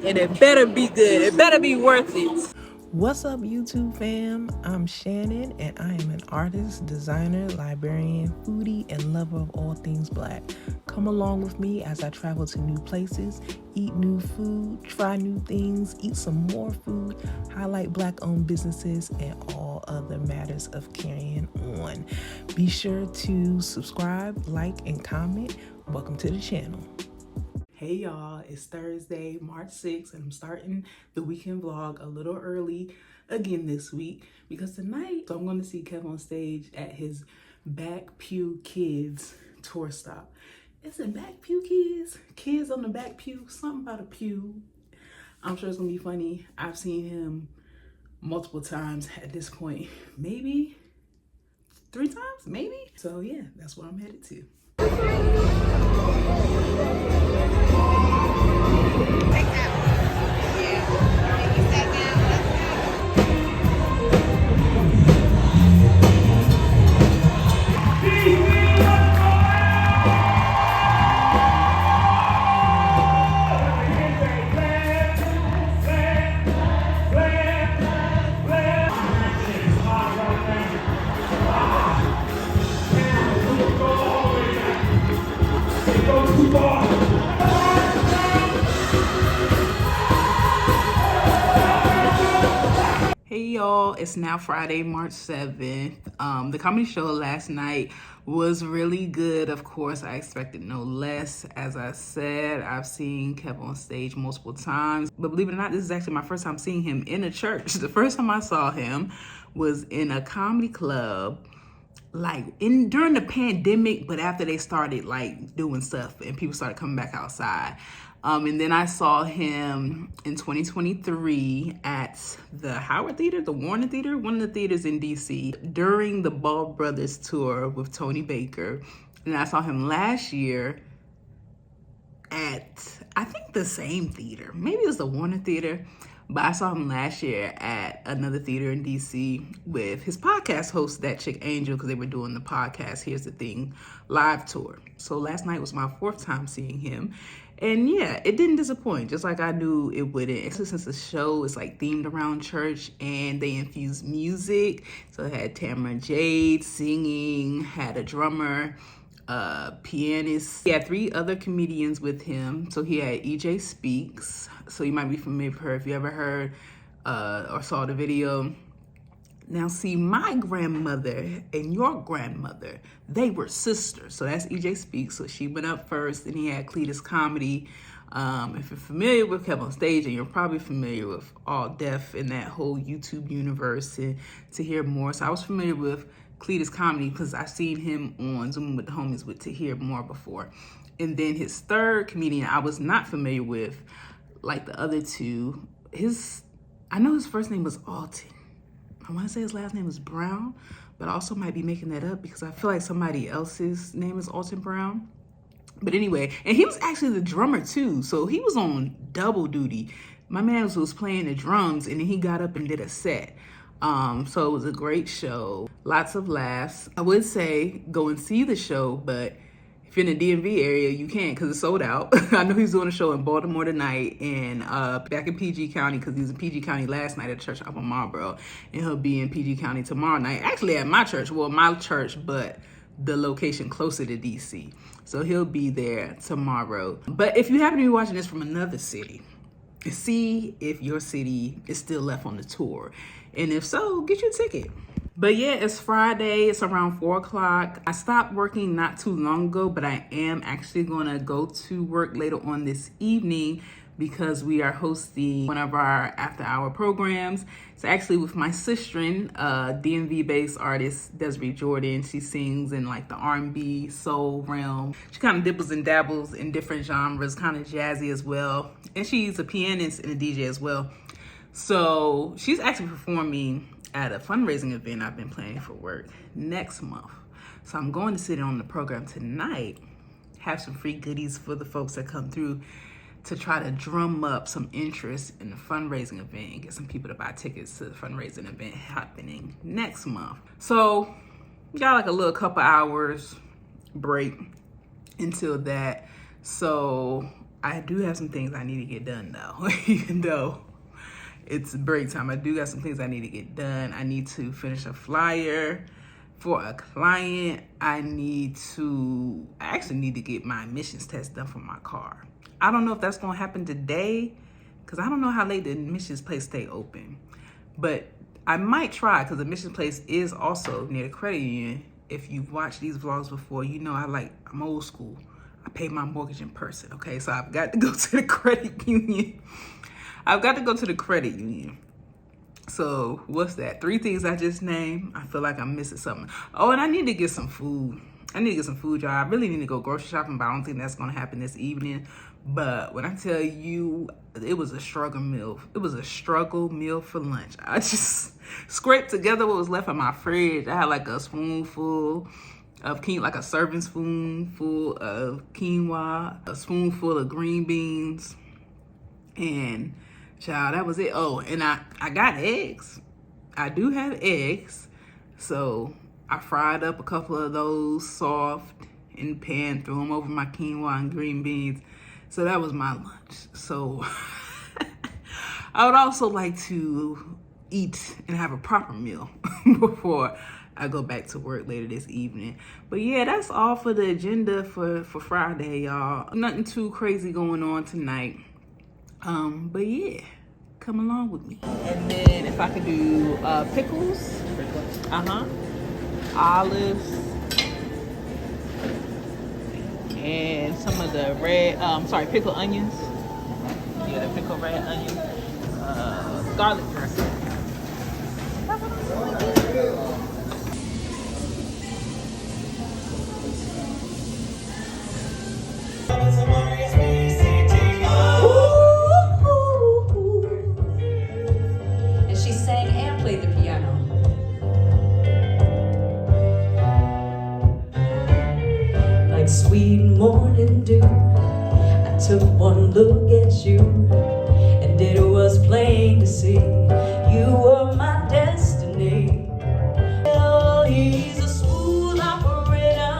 and it better be good. It better be worth it. What's up, YouTube fam? I'm Shannon, and I am an artist, designer, librarian, foodie, and lover of all things Black. Come along with me as I travel to new places, eat new food, try new things, eat some more food, highlight Black-owned businesses, and all other matters of carrying on. Be sure to subscribe, like, and comment. Welcome to the channel. Hey y'all, it's Thursday, March 6th, and I'm starting the weekend vlog a little early again this week because tonight, I'm going to see KevOnStage at his Back Pew Kids tour stop. Is it Back Pew Kids? Kids on the back pew? Something about a pew. I'm sure it's going to be funny. I've seen him multiple times at this point. Maybe 3 times, maybe? So yeah, that's what I'm headed to. Hey y'all, it's now Friday, March 7th. The comedy show last night was really good. Of course, I expected no less. As I said, I've seen KevOnStage multiple times, but believe it or not, this is actually my first time seeing him in a church. The first time I saw him was in a comedy club, like during the pandemic, but after they started like doing stuff and people started coming back outside. And then I saw him in 2023 at the Howard Theater, the Warner Theater, one of the theaters in DC, during the Ball Brothers tour with Tony Baker. And I saw him last year at, I think, the same theater. Maybe it was the Warner Theater. But I saw him last year at another theater in DC with his podcast host, That Chick Angel, because they were doing the podcast Here's the Thing live tour. So last night was my 4th time seeing him. And yeah, it didn't disappoint, just like I knew it wouldn't. Especially since the show is like themed around church and they infused music. So it had Tamara Jade singing, had a drummer, pianist. He had 3 other comedians with him. So he had EJ Speaks. So you might be familiar with her if you ever heard or saw the video. Now see, my grandmother and your grandmother, they were sisters. So that's EJ Speaks. So she went up first, and he had Cletus Comedy. If you're familiar with KevOnStage, and you're probably familiar with All Deaf and that whole YouTube universe, and to hear more. So I was familiar with Cletus Comedy because I've seen him on Zooming with the Homies with To Hear More before. And then his 3rd comedian I was not familiar with, like the other 2. I know his first name was Alton. I want to say his last name is Brown, but I also might be making that up because I feel like somebody else's name is Alton Brown. But anyway, and he was actually the drummer too, so he was on double duty. My man was playing the drums, and then he got up and did a set. So it was a great show, lots of laughs. I would say go and see the show, but if you're in the DMV area, you can't because it's sold out. I know he's doing a show in Baltimore tonight and back in PG County because he was in PG County last night at church up in Marlboro, and he'll be in PG County tomorrow night. Actually at my church, but the location closer to DC. So he'll be there tomorrow. But if you happen to be watching this from another city, see if your city is still left on the tour. And if so, get your ticket. But yeah, it's Friday. It's around 4 o'clock. I stopped working not too long ago, but I am actually going to go to work later on this evening because we are hosting one of our after-hour programs. It's actually with my sister, DMV-based artist Desiree Jordan. She sings in like the R&B, soul realm. She kind of dibbles and dabbles in different genres, kind of jazzy as well. And she's a pianist and a DJ as well. So she's actually performing at a fundraising event I've been planning for work next month. So I'm going to sit in on the program tonight, have some free goodies for the folks that come through to try to drum up some interest in the fundraising event and get some people to buy tickets to the fundraising event happening next month. So we got like a little couple hours break until that. So I do have some things I need to get done though. Even though it's break time, I do got some things I need to get done. I need to finish a flyer for a client. I actually need to get my emissions test done for my car. I don't know if that's gonna happen today because I don't know how late the emissions place stay open. But I might try because the emissions place is also near the credit union. If you've watched these vlogs before, you know I'm old school. I pay my mortgage in person, okay? So I've got to go to the credit union. So what's that? 3 things I just named. I feel like I'm missing something. Oh, and I need to get some food. Y'all. I really need to go grocery shopping, but I don't think that's gonna happen this evening. But when I tell you, it was a struggle meal. It was a struggle meal for lunch. I just scraped together what was left in my fridge. I had like a spoonful of quinoa, like a serving spoonful of quinoa, a spoonful of green beans, and child, that was it. Oh, and I got eggs. I do have eggs. So I fried up a couple of those soft in the pan, threw them over my quinoa and green beans. So that was my lunch. So I would also like to eat and have a proper meal before I go back to work later this evening. But yeah, that's all for the agenda for Friday, y'all. Nothing too crazy going on tonight. But yeah, come along with me. And then if I could do pickles, olives, and some of the pickled onions. Yeah, the pickled red onions, garlic dressing. And she sang and played the piano. Like sweet morning dew, I took one look at you, and it was plain to see you were my destiny. Well, he's a smooth operator,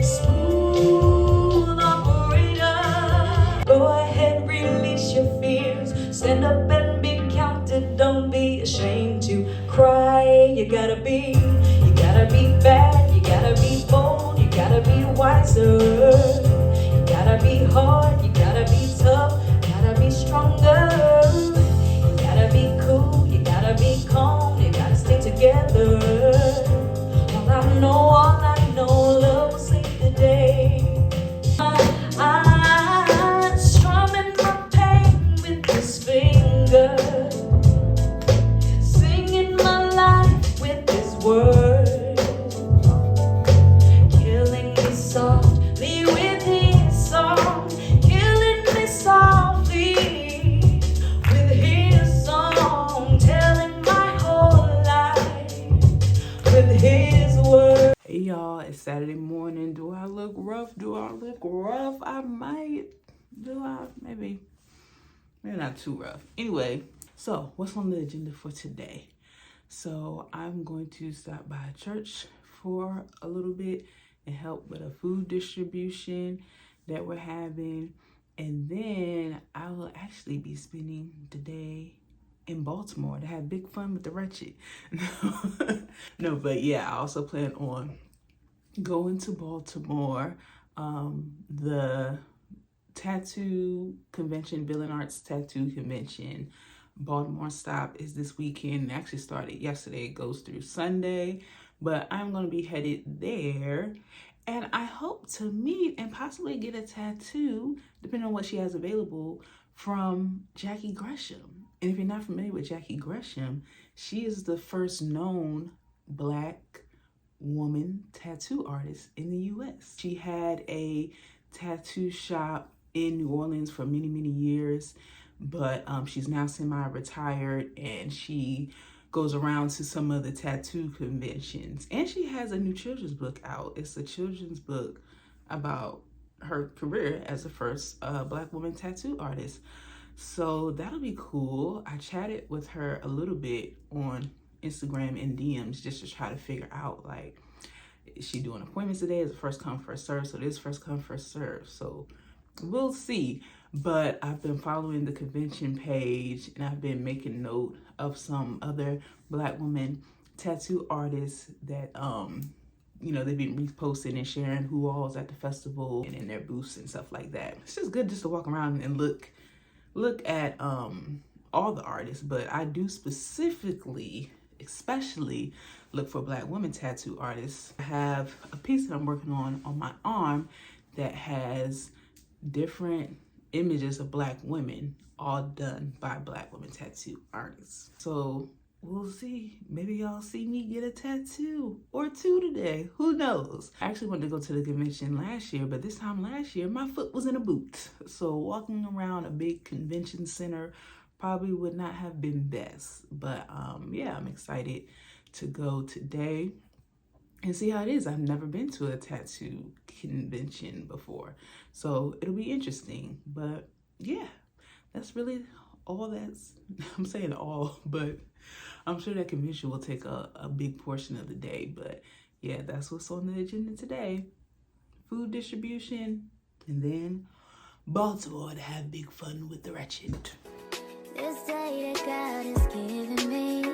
smooth operator. Go ahead, release your fears, stand up and be counted. Don't be ashamed to cry. You gotta be bad, you gotta be bold, you gotta be wiser, you gotta be hard, you gotta be tough, gotta be stronger, you gotta be cool, you gotta be calm, you gotta stay together. All I know, love will save the day. I'm strumming my pain with this finger, singing my life with this word. Hey y'all, it's Saturday morning. Do I look rough? I might. Maybe not too rough. Anyway, so what's on the agenda for today? So I'm going to stop by church for a little bit and help with a food distribution that we're having. And then I will actually be spending the day in Baltimore to have big fun with the wretched. No, but yeah, I also plan on going to Baltimore. The tattoo convention, Bill and Arts Tattoo Convention, Baltimore stop is this weekend. It actually started yesterday. It goes through Sunday, but I'm going to be headed there. And I hope to meet and possibly get a tattoo, depending on what she has available, from Jackie Gresham. And if you're not familiar with Jackie Gresham, she is the first known Black woman tattoo artist in the U.S. She had a tattoo shop in New Orleans for many, many years, but she's now semi-retired, and she goes around to some of the tattoo conventions. And she has a new children's book out. It's a children's book about her career as the first Black woman tattoo artist. So that'll be cool. I chatted with her a little bit on Instagram and DMs just to try to figure out, like, Is she doing appointments today? Is it first come, first serve? So this first come, first serve. So we'll see. But I've been following the convention page and I've been making note of some other Black women tattoo artists that they've been reposting and sharing who all's at the festival and in their booths and stuff like that. It's just good just to walk around and look at all the artists, but I do especially look for Black women tattoo artists. I have a piece that I'm working on my arm that has different images of Black women, all done by Black women tattoo artists. So we'll see. Maybe y'all see me get a tattoo or two today. Who knows? I actually wanted to go to the convention last year, but this time last year, my foot was in a boot. So walking around a big convention center probably would not have been best. But yeah, I'm excited to go today and see how it is. I've never been to a tattoo convention before, so it'll be interesting. But yeah, that's really all I'm saying all, but I'm sure that convention will take a big portion of the day. But yeah, that's what's on the agenda today. Food distribution, and then Baltimore to have big fun with the wretched. This day that God has given me,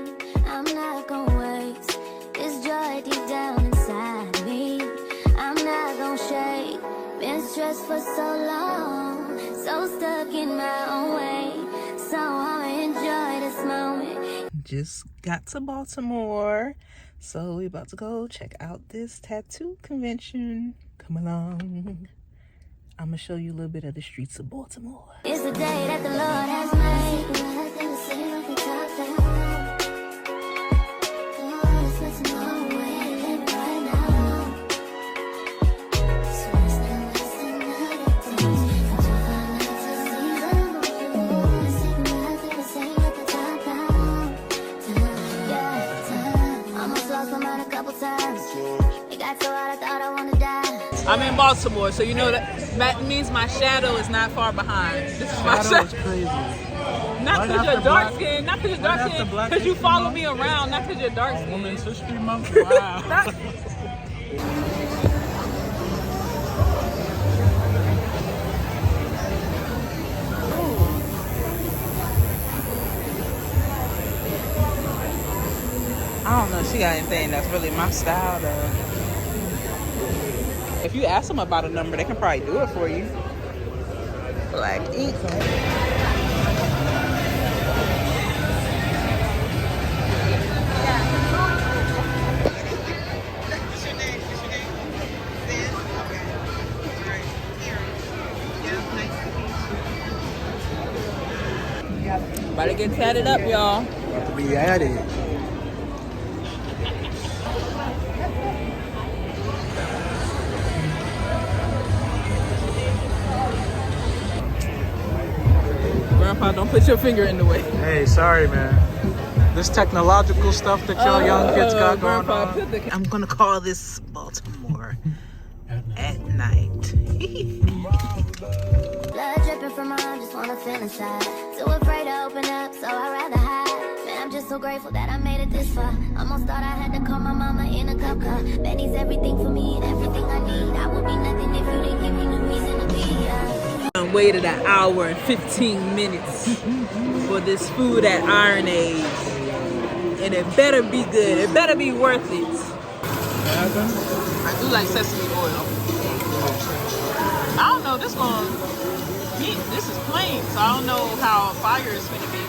I'm not gonna waste this joy deep down inside me. I'm not gonna shake. Been stressed for so long, so stuck in my own way. So I'ma enjoy this moment. Just got to Baltimore, so we about to go check out this tattoo convention. Come along. I'm gonna show you a little bit of the streets of Baltimore. It's the day that the Lord has made. I'm in Baltimore, so you know that means my shadow is not far behind. This is my shadow. Is crazy. Not because you're dark skinned, not because you're dark skinned, because you follow me around, not because you're dark skinned. Women's History Month. Wow. I don't know if she got anything that's really my style though. If you ask them about a number, they can probably do it for you. Black ink. About to get tatted up, y'all. About to be at it. Grandpa, don't put your finger in the way. Hey, sorry, man. This technological stuff that y'all young kids got going on. I'm gonna call this Baltimore at night. Blood dripping from my arm, just wanna feel inside. Too afraid to open up, so I'd rather hide. Man, I'm just so grateful that I made it this far. Almost thought I had to call my mama in a cup car. Benny's everything for me and everything I need. I would be nothing if you didn't give me no reason to be. I waited an hour and 15 minutes for this food at Iron Age. And it better be good. It better be worth it. I do like sesame oil. I don't know, this is plain, so I don't know how fire is going to be.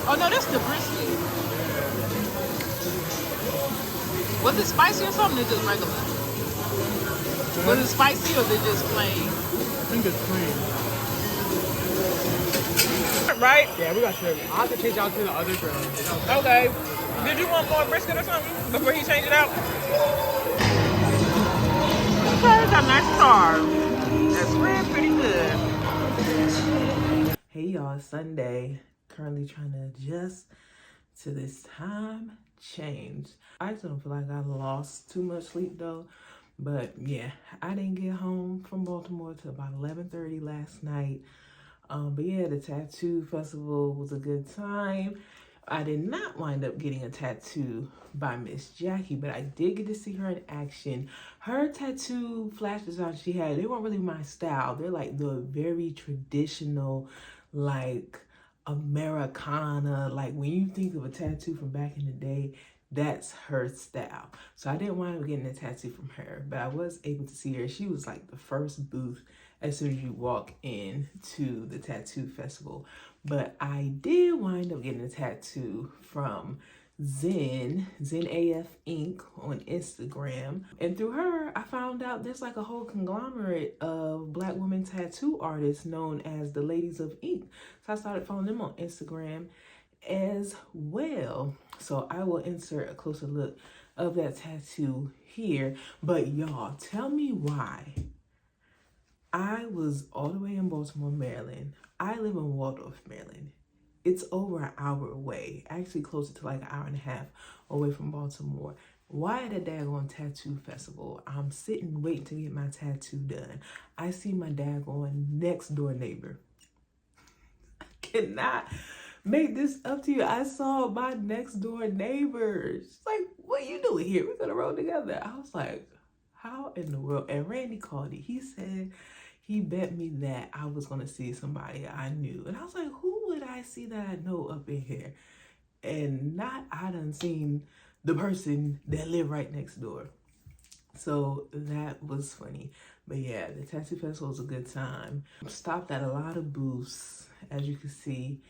Oh no, that's the brisket. Was it spicy or something, or just regular? Was it spicy or was it just plain? I think it's clean. Right? Yeah, we got shrimp. I'll have to change out to the other girl. Okay. Did you want more brisket or something before he changed it out? Okay, got a nice carb. That's really pretty good. Hey y'all, it's Sunday. Currently trying to adjust to this time change. I just don't feel like I lost too much sleep though. But yeah, I didn't get home from Baltimore till about 11:30 last night. But yeah, the tattoo festival was a good time. I did not wind up getting a tattoo by Miss Jackie, but I did get to see her in action. Her tattoo flash designs she had, they weren't really my style. They're like the very traditional, like Americana, like when you think of a tattoo from back in the day, that's her style. So I didn't wind up getting a tattoo from her, but I was able to see her. She was like the first booth as soon as you walk in to the tattoo festival. But I did wind up getting a tattoo from Zen AF Inc. on Instagram. And through her, I found out there's like a whole conglomerate of Black women tattoo artists known as the Ladies of Ink. So I started following them on Instagram as well. So I will insert a closer look of that tattoo here. But y'all, tell me why. I was all the way in Baltimore, Maryland. I live in Waldorf, Maryland. It's over an hour away, actually closer to like an hour and a half away from Baltimore. Why at a daggone tattoo festival? I'm sitting waiting to get my tattoo done. I see my daggone next door neighbor. I cannot make this up to you. I saw my next door neighbor. She's like, what are you doing here? We're gonna roll together. I was like, how in the world? And Randy called it. He said he bet me that I was gonna see somebody I knew. And I was like, who would I see that I know up in here? And not I done seen the person that lived right next door. So that was funny. But yeah, the tattoo festival was a good time. Stopped at a lot of booths, as you can see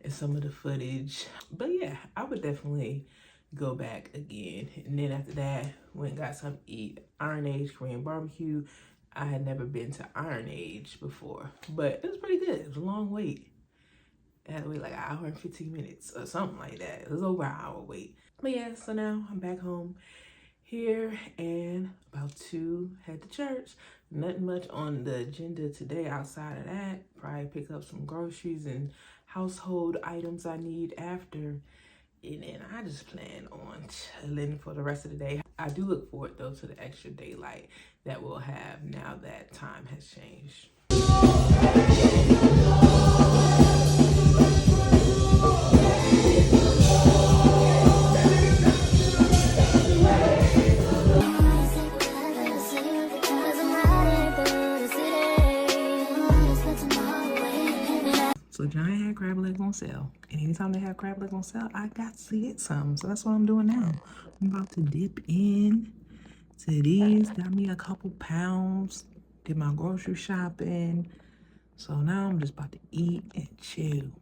in some of the footage. But yeah, I would definitely go back again. And then after that, went and got something to eat. Iron Age Korean barbecue. I had never been to Iron Age before, but it was pretty good. It was a long wait. I had to wait like an hour and 15 minutes or something like that. It was over an hour wait. But yeah, so now I'm back home here and about to head to church. Nothing much on the agenda today outside of that. Probably pick up some groceries and household items I need after. And then I just plan on chilling for the rest of the day. I do look forward though to the extra daylight that we'll have now that time has changed. So Giant had crab legs on sale. And anytime they have crab legs on sale, I got to get some. So that's what I'm doing now. I'm about to dip in to these. Got me a couple pounds. Did my grocery shopping. So now I'm just about to eat and chill.